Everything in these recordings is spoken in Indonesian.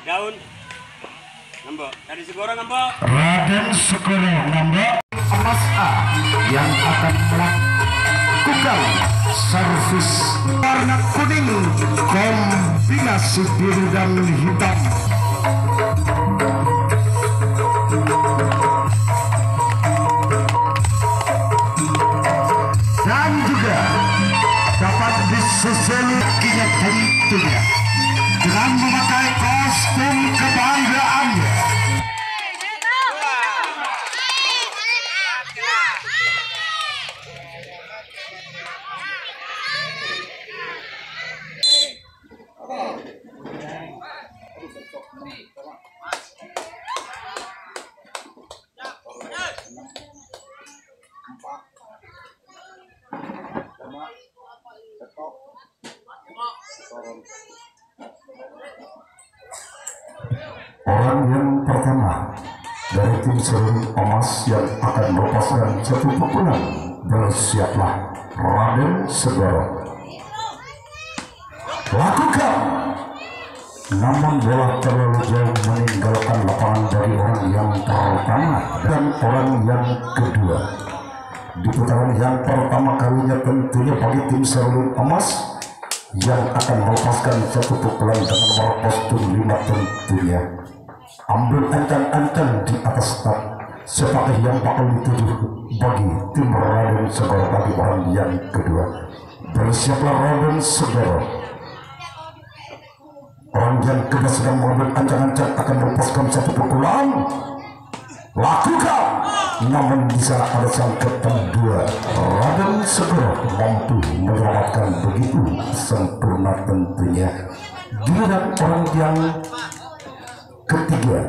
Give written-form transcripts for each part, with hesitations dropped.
Daun. Ngambek. Dari Segoro ngambek. Raden Segoro ngambek. Emas A yang akan melakukan servis warna kuning kombinasi biru dan hitam. Dan juga dapat disusul kakinya tentunya dengan memakai kostum kebanggaannya. Orang yang pertama dari tim Seruni Emas yang akan melepaskan satu pukulan, bersiaplah Raden Segoro. Lakukan. Namun bola terlalu jauh meninggalkan lapangan dari orang yang pertama dan orang yang kedua. Di putaran yang pertama kalinya tentunya bagi tim Seruni Emas yang akan melepaskan satu pukulan dengan nomor kostum 5 tentunya. Ambil ancang-ancang di atas start seperti yang bakal dituju bagi tim Raden Segoro bagi orang yang kedua. Bersiaplah Raden Segoro. Orang yang kedua sedang mengambil ancang-ancang akan melepaskan satu pukulan. Lakukan. Namun di sana ada sang kedua. Raden Segoro mampu menyelamatkan begitu sempurna tentunya. Giliran orang yang ketiga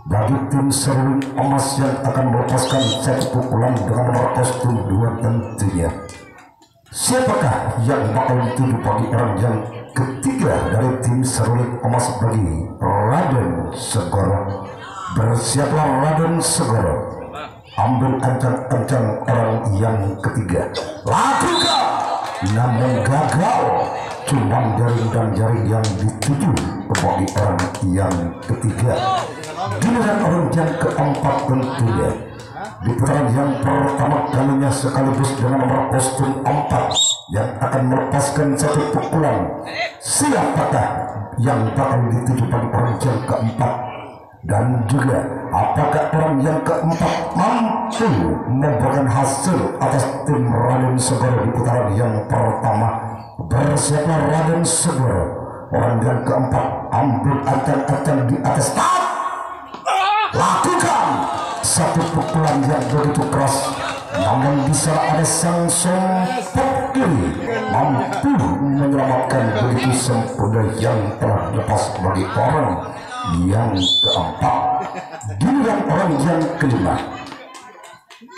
bagi tim Seruni Emas yang akan melepaskan satu pukulan dengan nomor kostum 2 tentunya. Siapakah yang bakal dituju bagi orang yang ketiga dari tim Seruni Emas bagi Raden Segoro? Bersiaplah Raden Segoro. Ambil ancang-ancang orang yang ketiga. Lakukan. Namun gagal. Cuma jaring dan jaring yang dituju bagi orang yang ketiga. Giliran orang yang keempat tentunya. Di putaran yang pertama kalinya sekaligus dengan nomor kostum 4 yang akan melepaskan satu pukulan. Siapakah yang bakal dituju bagi orang yang keempat? Dan juga apakah orang yang keempat mampu memberikan hasil atas tim Raden Segoro di putaran yang pertama? Bersiaplah Raden Segoro. Orang yang keempat ambil ancang-ancang di atas start. Lakukan satu pukulan yang begitu keras, namun bisa ada sang sompok kiri mampu menyelamatkan begitu sempurna yang telah lepas bagi orang yang keempat. Giliran orang yang kelima.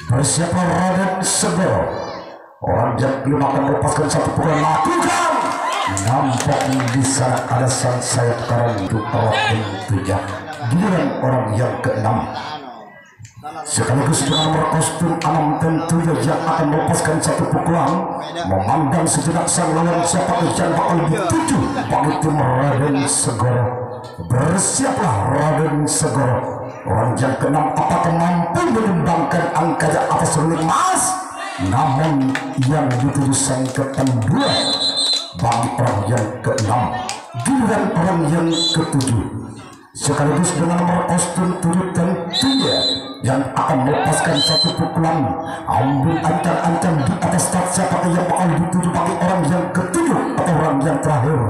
Bersiaplah Raden Segoro. Orang yang kelima akan melepaskan satu pukulan. Lakukan. Nampak di sana ada sang sayap kanan untuk awak tentunya. Giliran orang yang keenam. Sekaligus dengan nomor kostum 6 tentunya yang akan melepaskan satu pukulan. Memandang sejenak sang lawan siapa yang bakal dituju bagi tim Raden Segoro. Bersiaplah Raden Segoro. Orang yang keenam apakah mampu menyumbangkan angka di atas Seruni Emas? Namun yang dituju sang kedua bagi orang yang keenam. Giliran orang yang ketujuh. Sekaligus dengan nomor kostum 7 tentunya yang akan melepaskan satu pukulan. Ambil ancang-ancang di atas start siapa yang bakal dituju bagi orang yang ketujuh atau orang yang terakhir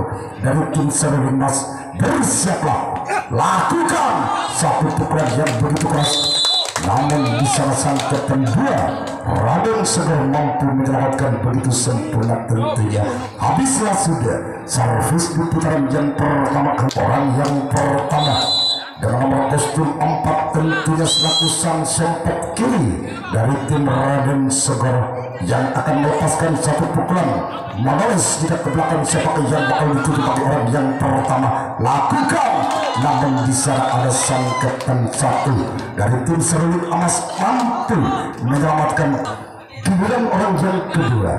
dari tim Seruni Emas. Bersiaplah. Lakukan satu pukulan yang begitu keras, namun di sana sang kedua Raden Segoro mampu menyelamatkan begitu sempurna tentunya. Habislah sudah servis di putaran yang pertama. Orang yang pertama dengan nomor kostum 4 tentunya selaku sang sompok kiri dari tim Raden Segoro yang akan melepaskan satu pukulan. Menulis tidak ke belakang siapa yang bakal dituju bagi orang yang pertama. Lakukan. Namun di sana ada sang kapten 1 dari tim Seruni Emas mampu menyelamatkan. Giliran orang yang kedua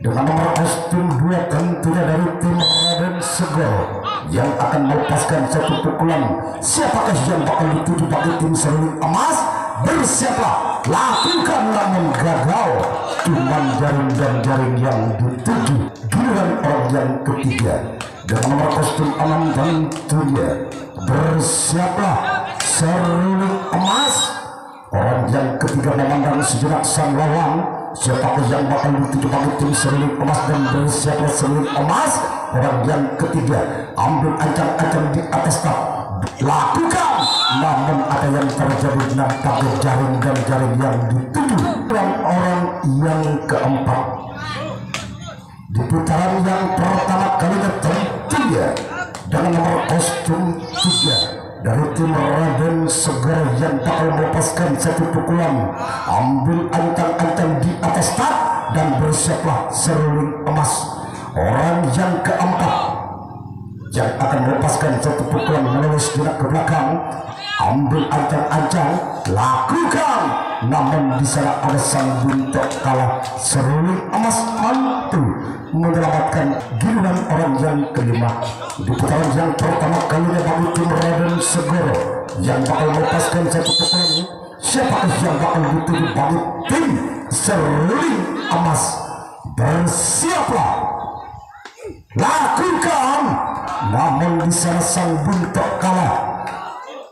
dengan nomor kostum 2 tentunya dari tim Raden Segoro yang akan melepaskan satu pukulan. Siapakah yang bakal dituju bagi tim seruling emas? Bersiaplah, lakukan, namun gagal. Cuman jaring dan jaring yang dituju. Giliran orang yang ketiga dengan nomor kostum 6 tentunya. Bersiaplah, seruling emas. Orang yang ketiga memandang sejenak sang lawan. Siapakah yang bakal dituju bagi tim seruling emas? Dan bersiaplah seruling emas. Orang yang ketiga ambil ancang-ancang di atas tak, lakukan, namun ada yang terjadi. Nampaknya jaring dan jaring yang dituju. Dan orang yang keempat di putaran yang pertama kalinya tentunya dengan nomor kostum 3 dari tim Raden Segera yang bakal melepaskan satu pukulan. Ambil ancang-ancang di atas tak dan bersiaplah seruling emas. Orang yang keempat yang akan melepaskan satu pukulan melalui sejenak ke belakang. Ambil ancang-ancang, lakukan, namun di sana ada sang buntok kalah. Seruling emas mampu menyelamatkan. Giliran orang yang kelima di putaran yang pertama kalinya bagi tim Raden Segoro yang bakal melepaskan satu pukulan. Siapakah yang bakal dituju bagi tim seruling emas? Bersiaplah, lakukan, namun di sana sang buntok kalah.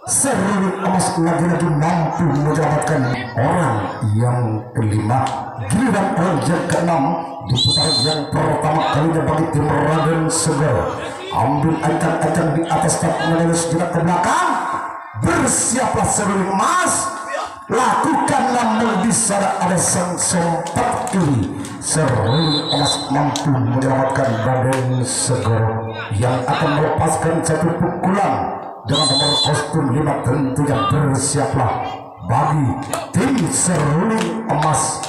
Seruling emas lagi-lagi mampu menyelamatkan orang yang kelima. Giliran orang yang keenam di putaran yang pertama kalinya bagi tim Raden Segera. Ambil ancang-ancang di atas tak melalui sejenak ke belakang. Bersiaplah seruling emas, lakukan, namun di sana ada sang sompat kiri. Seruling emas mampu menyelamatkan Raden Segera yang akan melepaskan satu pukulan dengan nomor kostum 5 tentunya. Bersiaplah bagi tim seruling emas.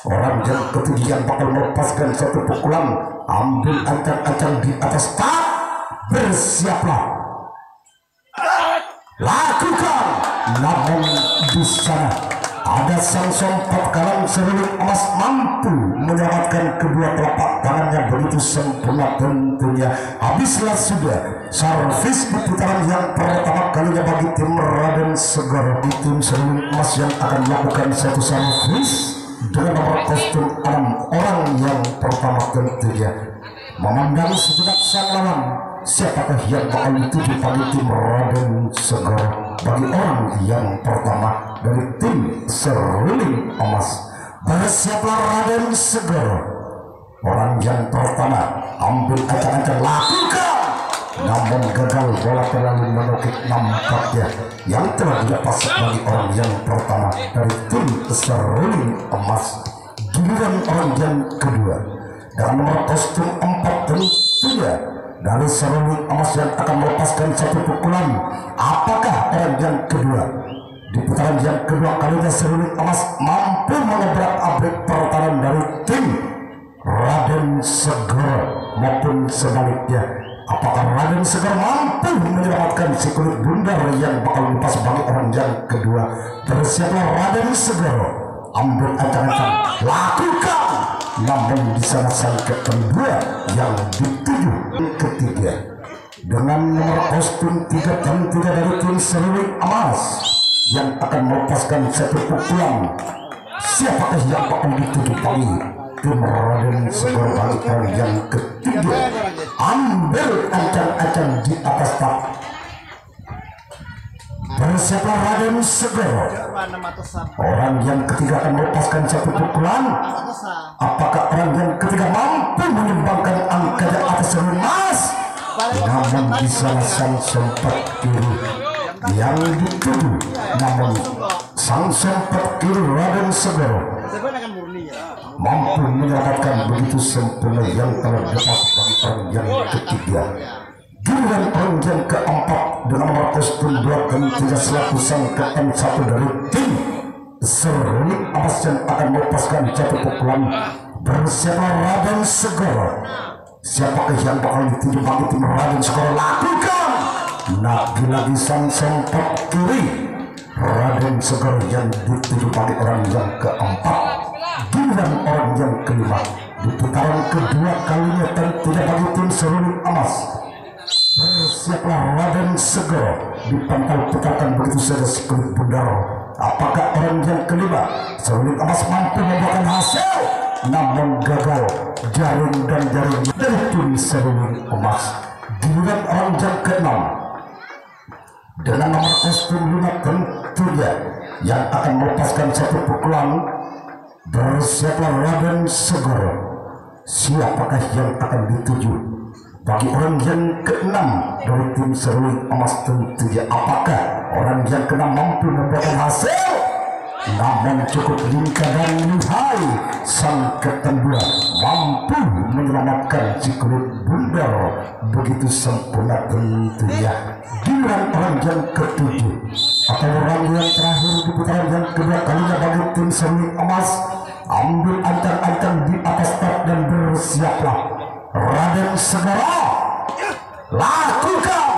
Orang yang ketiga yang bakal melepaskan satu pukulan. Ambil ancang-ancang di atas tak. Bersiaplah, lakukan, namun di sana ada sang sompat kalang. Seruling emas mampu menyelamatkan kedua telapak tangannya begitu sempurna tentunya. Habislah sudah servis di putaran yang pertama kalinya bagi tim Raden Segera. Tim seruling emas yang akan melakukan satu servis dengan nomor kostum 6. Orang yang pertama tentunya memandang sejenak sang lawan. Siapakah yang bakal dituju bagi tim Raden Segera? Bagi orang yang pertama dari tim seruling emas. Bersiaplah Raden Segera. Orang yang pertama ambil ancang-ancang, lakukan, namun gagal. Bola terlalu menukik. Nampaknya yang telah dilepas bagi orang yang pertama dari tim seruling emas. Giliran orang yang kedua dengan nomor kostum 4 tentunya dari seruling emas yang akan melepaskan satu pukulan. Apakah orang yang kedua di putaran yang kedua kalinya seruling emas mampu mengebrak-abrik pertahanan dari tim Raden Segera maupun sebaliknya? Apakah Raden Segera mampu menyelamatkan si kulit bundar yang bakal lepas bagi orang yang kedua? Bersiaplah Raden Segera. Ambil ancang-ancang, lakukan, namun di sana sang kedua yang dituju ketiga dengan nomor kostum 3 tentunya dari tim seruling emas yang akan melepaskan satu pukulan. Siapakah yang bakal dituju bagi tim Raden Segera bagi orang yang ketiga? Ambil ancang-ancang di atas tak. Bersiaplah Raden Segera. Orang yang ketiga akan melepaskan satu pukulan. Apakah orang yang ketiga mampu menyumbangkan angka di atas seruling emas? Namun di sana sang sempat kiri yang dituju. Namun sang sempat kiri Raden Segera mampu menyelamatkan begitu sempurna yang telah dapat bagi orang yang ketiga. Giliran orang yang keempat dengan nomor kostum 2 tentunya selaku sang ke-1 dari tim seruling emas yang akan melepaskan satu pukulan. Bersiaplah Raden Segera. Siapakah yang bakal dituju bagi tim Raden Segera? Lakukan, lagi-lagi sang sempat kiri Raden Segera yang dituju bagi orang yang keempat. Giliran orang yang kelima di putaran kedua kalinya tentunya bagi tim seruling emas. Bersiaplah Raden Segoro, dipantau-pantaukan begitu saja sekulit bundar. Apakah orang yang kelima Seruling Emas mampu membuahkan hasil? Namun gagal. Jaring dan jaring dari tim Seruling Emas. Giliran orang yang keenam dengan nomor kostum 5 tentunya yang akan melepaskan satu pukulan. Bersiaplah Raden Segoro. Siapakah yang akan dituju? Bagi orang yang keenam dari tim Seruling Emas tentunya, apakah orang yang keenam mampu membuahkan hasil? Namun cukup lingkar dan lihai, sang ketendua mampu menyelamatkan si kulit bundar begitu sempurna tentunya. Giliran orang yang ketujuh atau orang yang terakhir di putaran yang kedua kalinya bagi tim Seruling Emas. Ambil ancang-ancang di atas start dan bersiaplah Raden Segoro. Lakukan.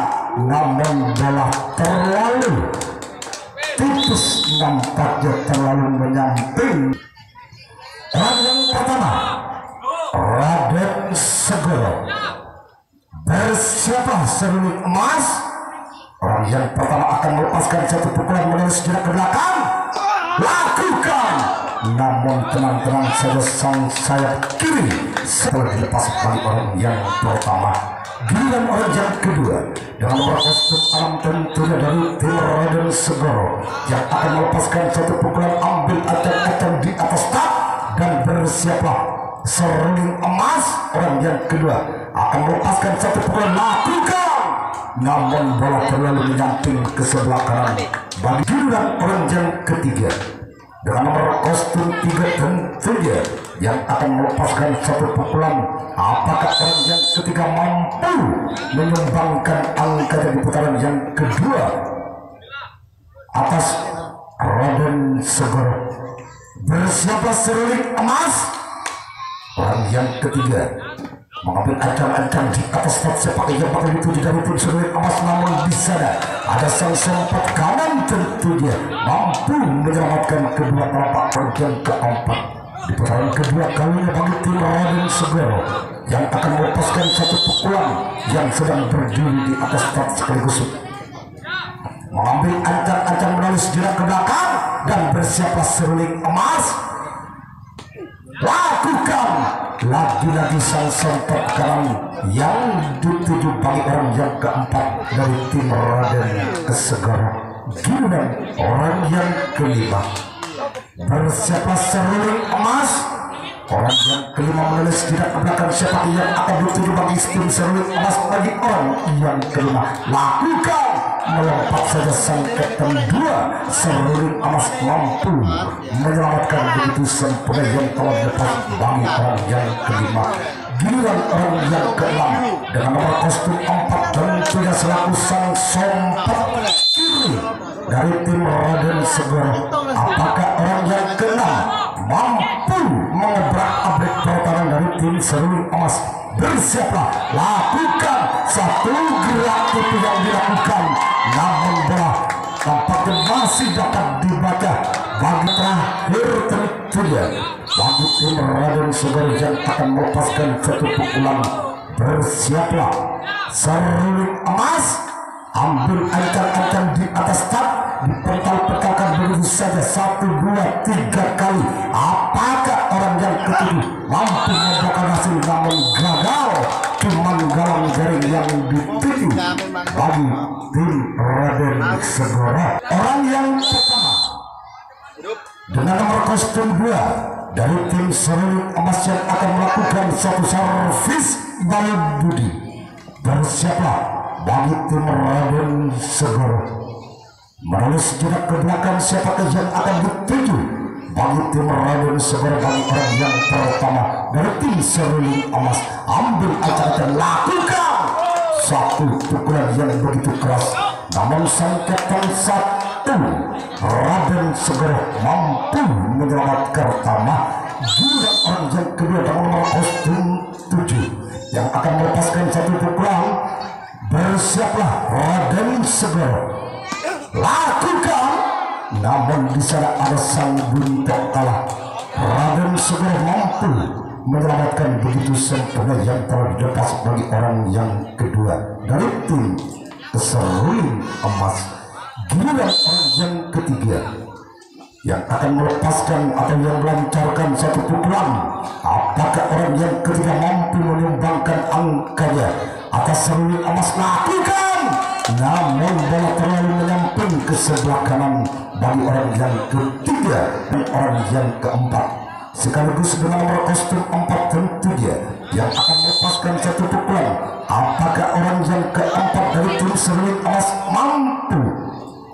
Namun bola terlalu tipis, nampaknya terlalu menyamping. Orang yang pertama Raden Segoro. Bersiaplah Seruling Emas. Orang yang pertama akan melepaskan satu pukulan melalui sejarah ke belakang. Lakukan. Namun tenang-tenang saja sang sayap kiri setelah dilepas bagi orang yang pertama. Giliran orang yang kedua dengan nomor kostum alam tentunya dari tim Raden Segoro yang akan melepaskan satu pukulan. Ambil acak-acak di atas tak dan bersiaplah Seruling Emas. Orang yang kedua akan melepaskan satu pukulan. Lakukan. Namun bola terlalu menyamping ke sebelah kanan bagi giliran orang yang ketiga dengan nomor kostum 3 tentunya yang akan melepaskan satu pukulan. Apakah orang yang ketiga mampu menyumbangkan angka di putaran yang kedua atas Raden Segoro? Bersiaplah Seruling Emas. Orang yang ketiga mengambil ancang-ancang di atas start sepak yang pakai itu dari tim Seruling Emas. Namun di sana ada sang sempat kanan tentunya mampu menyelamatkan kedua telapak yang keempat. Di putaran kedua kalinya bagi tim Raden Segoro yang akan melepaskan satu pukulan yang sedang berdiri di atas start sekaligus mengambil ancang-ancang melalui sejarah ke belakang dan bersiaplah Seruling Emas. Lakukan. Lagi-lagi sang sempat kanan yang dituju bagi orang yang keempat dari tim Raden Segoro. Giliran orang yang kelima bersiaplah Seruling Emas. Orang yang kelima menulis tidak ke belakang siapa yang akan dituju bagi tim Seruling Emas bagi orang yang kelima. Lakukan. Melompat saja sang kapten 2 Seruling Emas mampu menyelamatkan begitu sempurna yang telah lepas bagi orang yang kelima. Giliran orang yang keenam dengan nomor kostum 4 tentunya selaku sang sompat kiri dari tim Raden Segoro. Apakah orang yang keenam mampu mengobrak-abrik pertahanan dari tim Seruling Emas? Bersiaplah. Lakukan. Satu gerak itu yang dilakukan, namun bola tampaknya masih dapat dibaca bagi terakhir tentunya bagi tim Raden Segoro yang akan melepaskan satu pukulan. Bersiaplah Seruling Emas. Ambil ancang-ancang di atas tak, dipental-pentalkan begitu saja 1, 2, 3 kali. Apakah orang yang ketujuh mampu membuahkan hasil? Namun gagal. Cuman galang jaring yang dituju bagi tim Raden Segoro. Orang yang pertama dengan nomor kostum 2 dari tim Seruling Emas yang akan melakukan satu servis bal budi. Bersiaplah bagi tim Raden Segoro. Melalui sejarah ke belakang siapakah yang akan dituju bagi tim Raden Segoro bagi orang yang pertama dari tim Seruling Emas. Ambil acak-acak. Lakukan. Satu pukulan yang begitu keras, namun sang kapten 1 Raden Segoro mampu menyelamatkan pertama. Juga orang yang kedua dengan nomor kostum 7 yang akan melepaskan satu pukulan. Bersiaplah Raden Segoro. Lakukan. Namun di sana ada sang buntok kalah. Raden Segoro mampu menyelamatkan begitu sempurna yang telah dilepas bagi orang yang kedua dari tim seruling emas. Giliran orang yang ketiga yang akan melepaskan atau yang melancarkan satu pukulan. Apakah orang yang ketiga mampu menyumbangkan angkanya atas seruling emas? Lakukan, namun bola terlalu menyamping ke sebelah kanan bagi orang yang ketiga dan orang yang keempat. Sekaligus dengan nomor kostum 4 tentunya yang akan melepaskan satu pukulan. Apakah orang yang keempat dari tim seruling emas mampu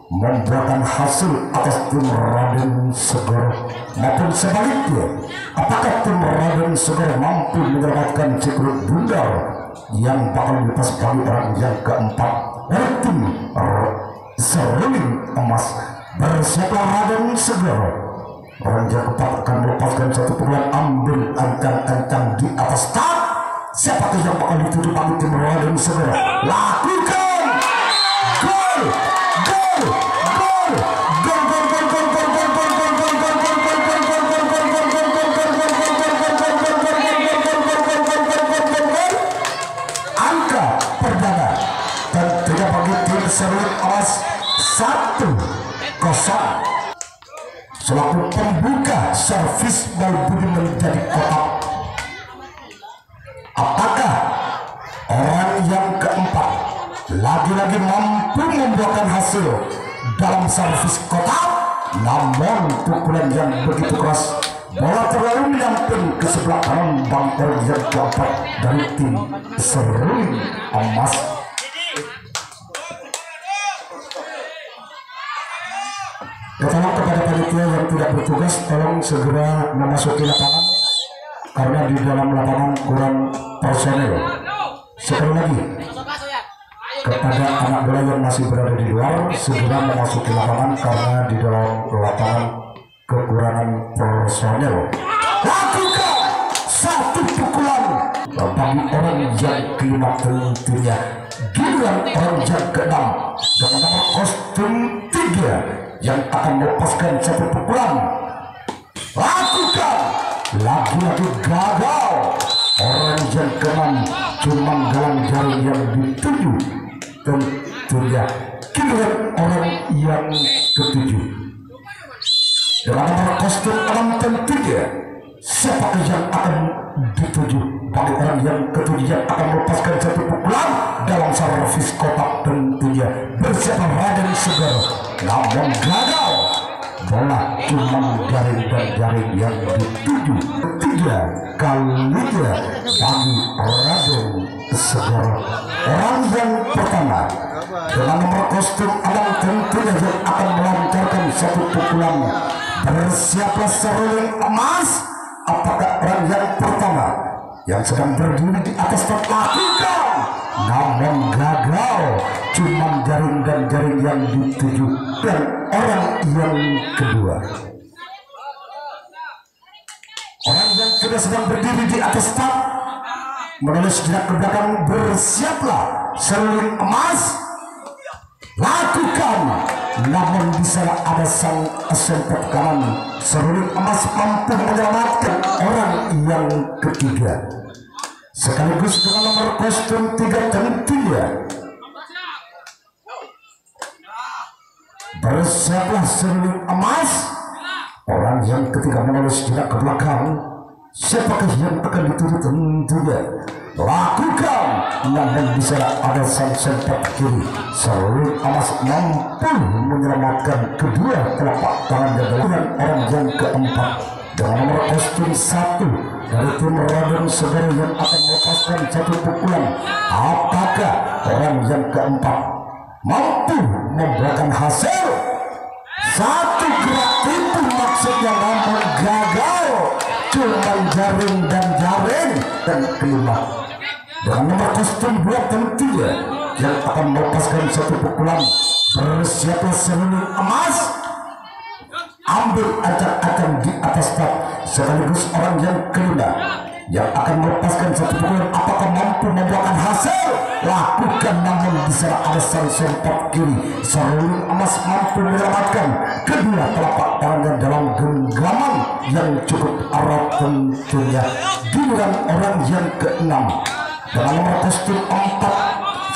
memberikan hasil atas tim Raden Segoro, maupun sebaliknya? Apakah tim Raden Segoro mampu menyelamatkan si kulit bundar yang bakal dilepas bagi orang yang keempat dari tim seruling emas? Bersiaplah Raden Segoro. Orang yang keempat akan melepaskan satu pukulan, ambil ancang-ancang di atas start. Siapakah yang bakal ditutup bagi tim Raden Segoro? Lakukan, gol, gol, gol, gol, gol, gol, gol, gol, gol, gol, gol, gol, gol, angka perdana dan tidak bagi tim seruling emas 1-0. Selaku pembuka servis Balbudi menjadi kotak. Apakah orang yang keempat lagi-lagi mampu membuahkan hasil dalam servis kotak? Namun pukulan yang begitu keras, bola terlalu menyamping ke sebelah kanan bang yang keempat dari tim seruling emas. Tolong kepada panitia yang tidak bertugas, tolong segera memasuki lapangan karena di dalam lapangan kurang personel. Sekali lagi kepada anak bola yang masih berada di luar, segera memasuki lapangan karena di dalam lapangan kekurangan personel. Lakukan satu pukulan bagi orang yang kelima tentunya. Giliran orang yang keenam dengan nomor kostum 3 yang akan melepaskan satu pukulan. Lakukan, lagi-lagi gagal. Orang yang keenam cuma galang jaring yang dituju tentunya. Giliran orang yang ketujuh dengan nomor kostum 6 tentunya. Siapakah yang akan dituju bagi orang yang ketujuh yang akan melepaskan satu pukulan dalam servis kotak tentunya? Bersiap Raden Segoro, namun gagal. Bola cuma jaring dan jaring yang dituju ketiga kalinya bagi Raden Segoro. Orang yang pertama dengan nomor kostum 6 tentunya yang akan melancarkan satu pukulan. Bersiaplah seruling emas. Apakah orang yang pertama yang sedang berdiri di atas lakukan, namun gagal, cuma jaring dan jaring yang dituju. Dan orang yang kedua, orang yang kedua sedang berdiri di atas start, menulis jenak ke belakang. Bersiaplah seruling emas. Lakukan, namun di sana ada sang sempet kanan. Seruling emas mampu menyelamatkan orang yang ketiga. Sekaligus dengan nomor kostum 3 tentunya. Bersiaplah seruling emas. Orang yang ketiga menulis jenak ke belakang. Siapakah yang akan dituju tentunya? Lakukan, namun di sana ada sang sempet kiri. Seruling emas mampu menyelamatkan kedua telapak tangan dengan orang yang keempat dengan nomor kostum 1 dari tim Raden Segoro yang akan melepaskan satu pukulan. Apakah orang yang keempat mampu memberikan hasil? Satu gerak tipu maksudnya, namun gagal, cuma jaring dan jaring. Dan kelima dengan nomor kostum 2 tentunya yang akan melepaskan satu pukulan. Bersiaplah seruling emas. Ambil acak-acak di atas start. Sekaligus orang yang kelima yang akan melepaskan satu pukulan. Apakah mampu membuahkan hasil? Lakukan, namun di sana ada sang sempat kiri. Seruling emas mampu menyelamatkan kedua telapak tangannya dalam genggaman yang cukup erat tentunya. Giliran orang yang keenam dengan nomor kostum 4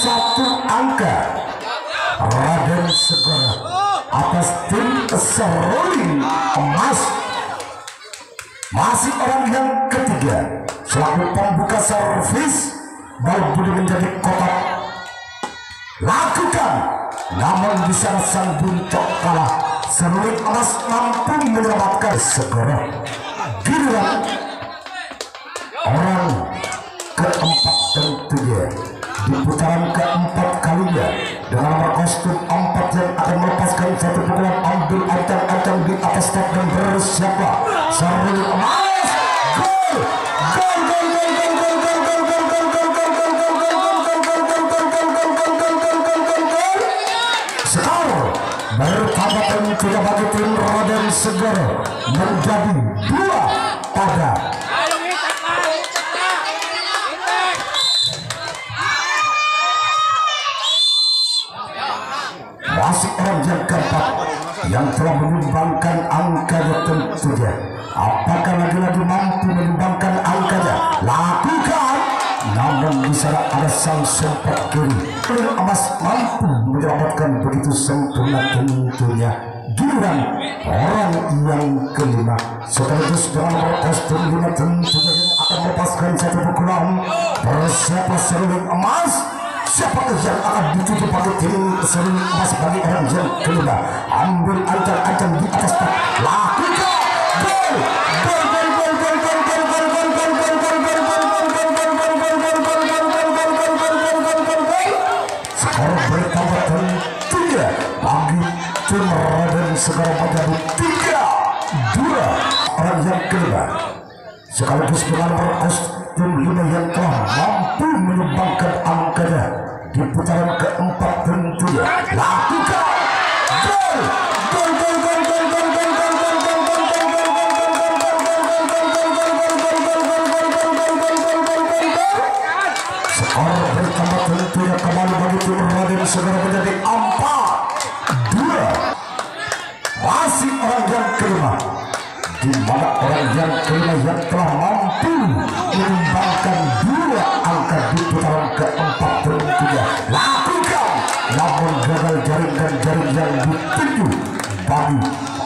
1 angka. Raden Segoro atas tim Seruling Emas. Masih orang yang ketiga selaku pembuka servis, bal budi menjadi kotak lakukan, namun di sana sang buncok kalah. Seruling Emas mampu menyelamatkan Segoro. Giliran orang keempat tentunya di putaran keempat kalinya dengan nomor kostum 4 yang akan melepaskan satu pukulan, ambil ancang-ancang di atas start dan bersiaplah. Seruling Emas gol, gol, gol, gol, gol, gol, gol, gol, gol, gol, gol, gol, gol, gol, gol, gol. Skor bertambah tentunya bagi tim Raden Segoro menjadi 2 pada. Masih orang yang keempat yang telah menyumbangkan angkanya tentunya. Apakah lagi-lagi mampu menyumbangkan angkanya? Lakukan. Namun di sana ada sang sempat kiri. Seruling Emas mampu menyelamatkan begitu sempurna tentunya. Giliran orang yang kelima sekaligus dengan nomor kostum 5 tentunya yang akan melepaskan satu pukulan. Bersiaplah Seruling Emas. Siapakah yang akan dituju bagi tim Seruling Emas bagi orang yang kelima? Ambil ancang-ancang di atas tak. Lakukan. Gol, gol, gol, gol, gol, gol, gol, gol, gol, gol, gol, gol, gol, gol, skor bertambah tentunya bagi tim Raden Segoro menjadi 3-2. Orang yang kelima sekaligus dengan nomor kostum 5 yang telah mampu menyumbangkan angkanya di putaran keempat tentunya. Lakukan. Gol, gol, gol, gol, gol, gol, gol, gol, gol, gol, skor bertambah tentunya kembali bagi tim Raden Segoro menjadi 4-2. Masih orang yang kelima, di mana orang yang kelima yang telah mampu menyumbangkan 2 angka di putaran keempat tentunya. Lakukan, namun gagal jaring dan jaring yang dituju bagi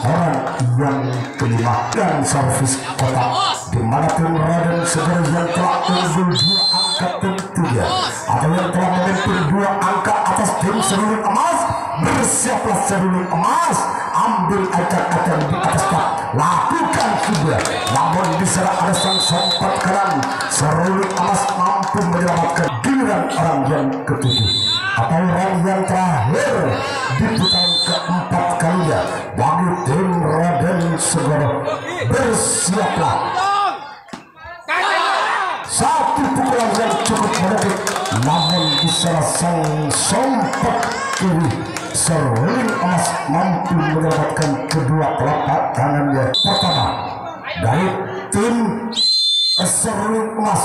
orang yang kelima dan servis kotak, di mana tim Raden Segoro yang telah unggul 2 angka tentunya atau yang telah memimpin 2 angka atas tim Seruling Emas. Bersiaplah Seruling Emas, ambil acak-acak di atas tak. Lakukan juga, namun di sana ada sang sompat kanan. Seruling Emas mampu menyelamatkan. Giliran orang yang ketujuh atau orang yang terakhir di putaran keempat kalinya bagi tim Raden Segoro. Bersiaplah. Satu pukulan yang cukup menekik, namun di sana sang sompat kiri Seruling Emas mampu menyelamatkan kedua telapak tangannya. Pertama dari tim Seruling Emas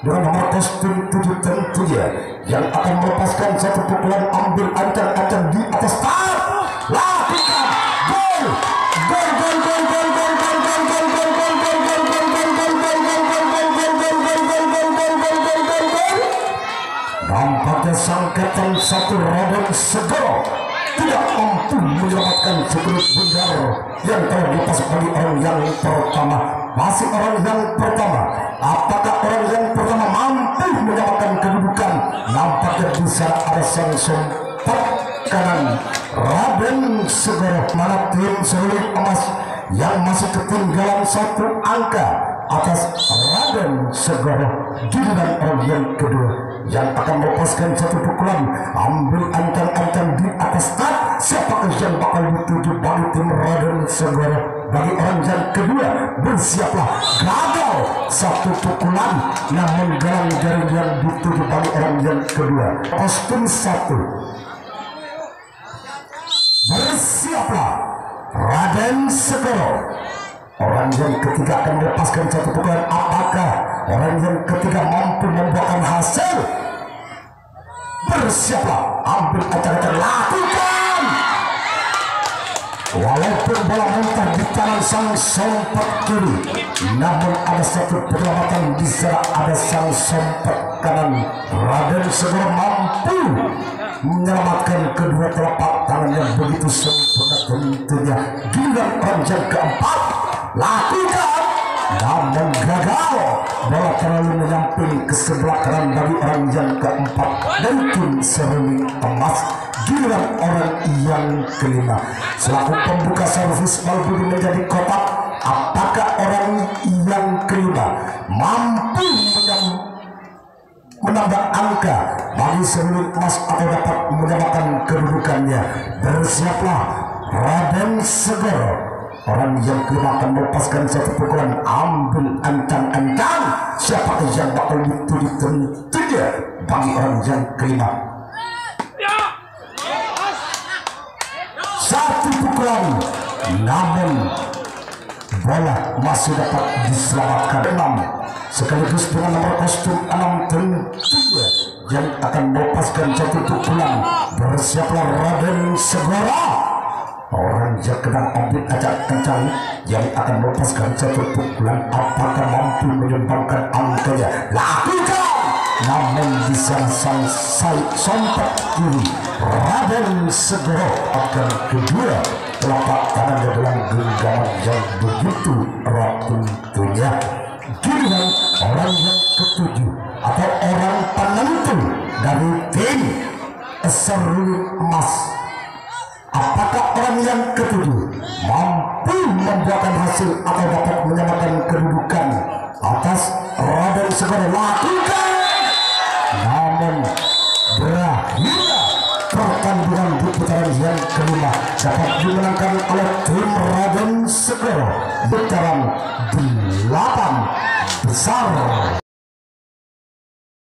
dengan nomor kostum 7 tentunya yang akan melepaskan satu pukulan, ambil ancang-ancang di atas start. Lakukan. Gol, gol, gol, gol, gol, gol, gol, gol, gol, gol, gol, gol, gol, gol, gol, gol, gol, gol. Nampaknya sang kapten 1 Raden Segoro tidak mampu menyelamatkan segelut bundar yang telah lepas bagi orang yang pertama. Masih orang yang pertama, apakah orang yang pertama mampu menyelamatkan kedudukan? Nampaknya bisa ada sang sompat kanan Raden Segoro, mana tim Seruling Emas yang masih ketinggalan 1 angka atas Raden Segoro. Giliran orang yang kedua yang akan melepaskan satu pukulan, ambil ancang-ancang di atas start. Siapakah yang bakal dituju bagi tim Raden Segoro? Bagi orang yang kedua, bersiaplah. Gagal satu pukulan, namun galang jaring yang dituju bagi orang yang kedua. Kostum 1. Bersiaplah Raden Segoro. Orang yang ketiga akan melepaskan satu pukulan. Apakah orang yang ketiga mampu membuahkan hasil? Bersiaplah, ambil acara-acara, lakukan. Walaupun bola muntah di tangan sang sompat kiri, namun ada satu penyelamatan di sana, ada sang sompat kanan Raden Segoro mampu menyelamatkan kedua telapak tangan yang begitu sempurna tentunya. Giliran panjang keempat lakukan namun gagal, bola terlalu menyamping ke sebelah kanan dari orang yang keempat dan tim seruling emas. Giliran orang yang kelima selaku pembuka servis Malbudi menjadi kotak. Apakah orang yang kelima mampu menambah angka bagi seruling emas atau dapat menyamakan kedudukannya? Bersiaplah Raden Segoro, orang yang kelima akan melepaskan satu pukulan. Ambil ancang-ancang siapa yang bakal itu tentunya bagi orang yang kelima. Satu pukulan namun bola masih dapat diselamatkan. 6 sekaligus dengan nomor kostum 6 tentunya yang akan melepaskan satu pukulan. Bersiaplah Raden Segoro, orang yang sedang ambil acak kencang yang akan melepaskan satu pukulan. Apakah mampu menyumbangkan angkanya? Lakukan namun bisa sontak kiri Raden Segoro akan kedua telapak tangannya dalam genggaman yang begitu erat tentunya. Giliran orang yang ketujuh atau orang penentu dari tim seruling emas. Apakah orang yang ketujuh mampu membuahkan hasil atau dapat menyamakan kedudukan atas Raden Segoro? Lakukan namun berakhirlah pertandingan di putaran yang kelima dapat dimenangkan oleh tim Raden Segoro putaran 8 besar.